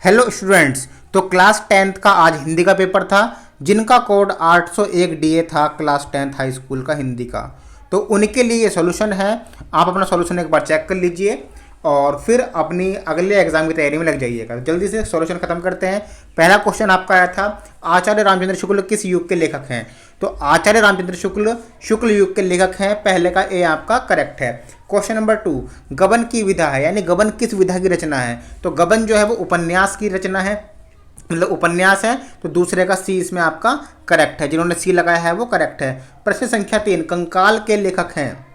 Hello students. तो class 10th का आज हिंदी का पेपर था, जिनका कोड 801 डीए था क्लास 10th हाई स्कूल का हिंदी का। तो उनके लिए ये सॉल्यूशन है। आप अपना सॉल्यूशन एक बार चेक कर लीजिए और फिर अपनी अगले एग्जाम की तैयारी में लग जाइएगा। तो जल्दी से सॉल्यूशन खत्म करते हैं। पहला क्वेश्चन आपका आया था, आचार्य रामचंद्र शुक्ल किस युग के लेखक हैं? तो आचार्य रामचंद्र शुक्ल युग के लेखक हैं। पहले का ए आपका करेक्ट है। क्वेश्चन नंबर 2, गबन की विधा है, यानी गबन किस विधा की रचना है? तो गबन जो है वो उपन्यास की रचना है, मतलब उपन्यास है। तो दूसरे का सी इसमें आपका करेक्ट है। जिन्होंने सी लगाया है वो करेक्ट है। प्रश्न संख्या 3, कंकाल के लेखक हैं।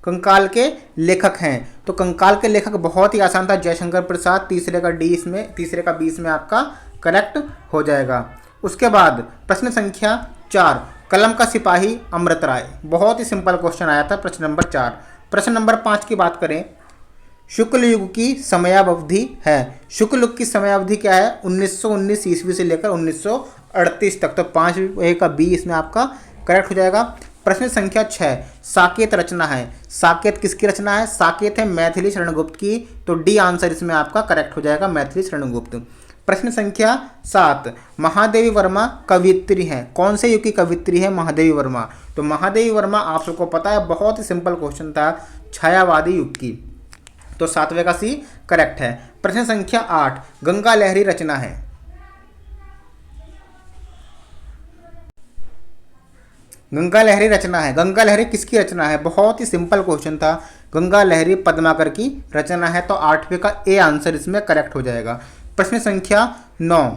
कंकाल के लेखक हैं, तो कंकाल के लेखक बहुत ही आसान था, जयशंकर प्रसाद। तीसरे का बी इसमें आपका करेक्ट हो जाएगा। उसके बाद प्रश्न संख्या 4, कलम का सिपाही अमृत राय। बहुत ही सिंपल क्वेश्चन आया था प्रश्न नंबर 4। प्रश्न नंबर 5 की बात करें, शुक्ल युग की समयावधि है। शुक्ल युग की समयावधि क्या है? 1919 ईस्वी से लेकर 1938 तक। तो 5 का बी इसमें आपका करेक्ट हो जाएगा। प्रश्न संख्या 6, साकेत रचना है। साकेत किसकी रचना है? साकेत है मैथिली शरण गुप्त की। तो डी आंसर इसमें आपका करेक्ट हो जाएगा, मैथिली शरण गुप्त। प्रश्न संख्या 7, महादेवी वर्मा कवियत्री हैं। कौन से युग की कवियत्री है महादेवी वर्मा? तो महादेवी वर्मा आप सबको पता है, बहुत ही सिंपल क्वेश्चन था, छायावादी युग की। तो 7वें का सी करेक्ट है। प्रश्न संख्या 8, गंगा लहरी रचना है। गंगा लहरी रचना है। गंगा लहरी किसकी रचना है? बहुत ही सिंपल क्वेश्चन था, गंगा लहरी पद्माकर की रचना है। तो 8वें का ए आंसर इसमें करेक्ट हो जाएगा। प्रश्न संख्या 9,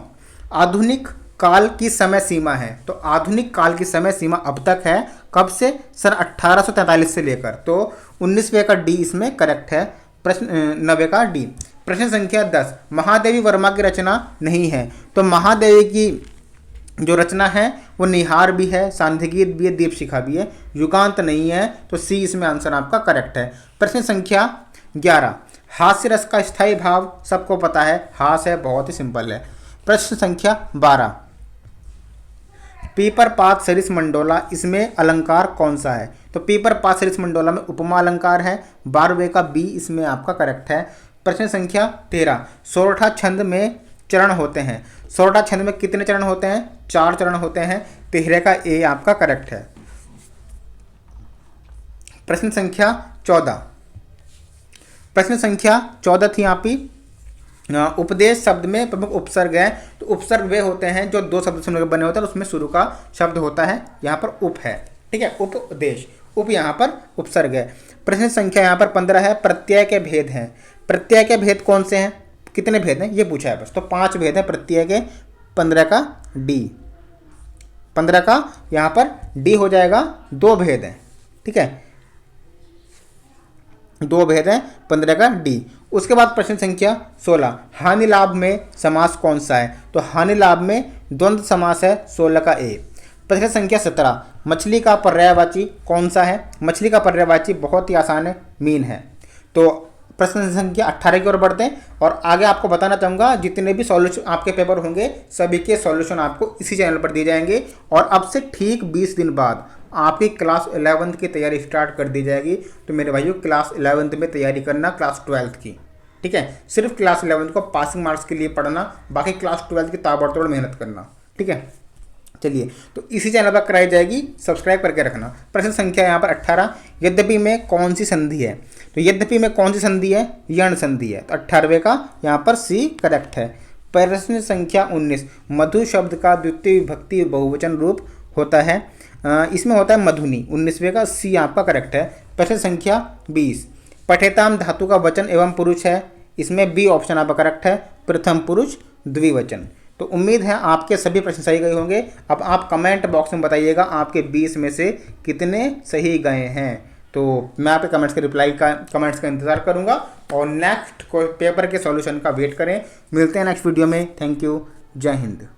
आधुनिक काल की समय सीमा है। तो आधुनिक काल की समय सीमा अब तक है, कब से? सन 1843 से लेकर। तो 19वें का डी इसमें करेक्ट है। प्रश्न 9वें का डी। प्रश्न संख्या 10, महादेवी वर्मा की रचना नहीं है। तो महादेवी की जो रचना है वो निहार भी है, सांध्यगीत भी है, दीपशिखा भी है, युगांत नहीं है। तो सी इसमें आंसर आपका करेक्ट है। प्रश्न संख्या 11, हास्य रस का स्थायी भाव सबको पता है, हास है, बहुत ही सिंपल है। प्रश्न संख्या 12, पीपर पात सरिस मंडोला, इसमें अलंकार कौन सा है? तो पीपर पात सरिस मंडोला में उपमा अलंकार है। 12वें का बी इसमें आपका करेक्ट है। प्रश्न संख्या 13, सोरठा छंद में चरण होते हैं। सोरठा छंद में कितने चरण होते हैं? 4 चरण होते हैं। 13 का ए आपका करेक्ट है। प्रश्न संख्या 14, प्रश्न संख्या 14 थी यहाँ पे, उपदेश शब्द में प्रमुख उपसर्ग है। तो उपसर्ग वे होते हैं जो 2 शब्द से मिलकर बने होते हैं, उसमें शुरू का शब्द होता है, यहाँ पर उप है, ठीक है, उपदेश, उप यहाँ पर उपसर्ग है। प्रश्न संख्या यहाँ पर 15 है, प्रत्यय के भेद हैं। प्रत्यय के भेद कौन से हैं? कितने भेद हैं ये पूछा है बस। तो 5 भेद हैं प्रत्यय के। 15 का डी, 15 का यहाँ पर डी हो जाएगा। 2 भेद हैं, ठीक है, 2 भेद हैं, 15 का डी। उसके बाद प्रश्न संख्या 16, हानि लाभ में समास कौन सा है? तो हानि लाभ में द्वंद्व समास है। 16 का ए। प्रश्न संख्या 17, मछली का पर्यायवाची कौन सा है? मछली का पर्यायवाची बहुत ही आसान है, मीन है। तो प्रश्न संख्या 18 की ओर बढ़ते हैं और आगे आपको बताना चाहूँगा, जितने भी सॉल्यूशन आपके पेपर होंगे सभी के सॉल्यूशन आपको इसी चैनल पर दिए जाएंगे। और अब से ठीक 20 दिन बाद आपकी क्लास 11th की तैयारी स्टार्ट कर दी जाएगी। तो मेरे भाइयों, क्लास 11th में तैयारी करना क्लास 12th की, ठीक है, सिर्फ क्लास 11th को पासिंग मार्क्स के लिए पढ़ना, बाकी क्लास 12th की ताबड़तोड़ मेहनत करना, ठीक है। चलिए, तो इसी चैनल पर कराई जाएगी, सब्सक्राइब करके रखना। प्रश्न संख्या यहाँ पर 18, यद्यपि में कौन सी संधि है? तो यद्यपि में कौन सी संधि है? यण संधि है। तो 18वें का यहाँ पर सी करेक्ट है। प्रश्न संख्या 19, मधु शब्द का द्वितीय विभक्ति बहुवचन रूप होता है, इसमें होता है मधुनी। 19वें का सी आपका करेक्ट है। प्रश्न संख्या 20, पठेताम धातु का वचन एवं पुरुष है, इसमें बी ऑप्शन आपका करेक्ट है, प्रथम पुरुष द्विवचन। तो उम्मीद है आपके सभी प्रश्न सही गए होंगे। अब आप कमेंट बॉक्स में बताइएगा आपके 20 में से कितने सही गए हैं। तो मैं आपके कमेंट्स का इंतज़ार करूंगा और नेक्स्ट पेपर के सॉल्यूशन का वेट करें। मिलते हैं नेक्स्ट वीडियो में। थैंक यू, जय हिंद।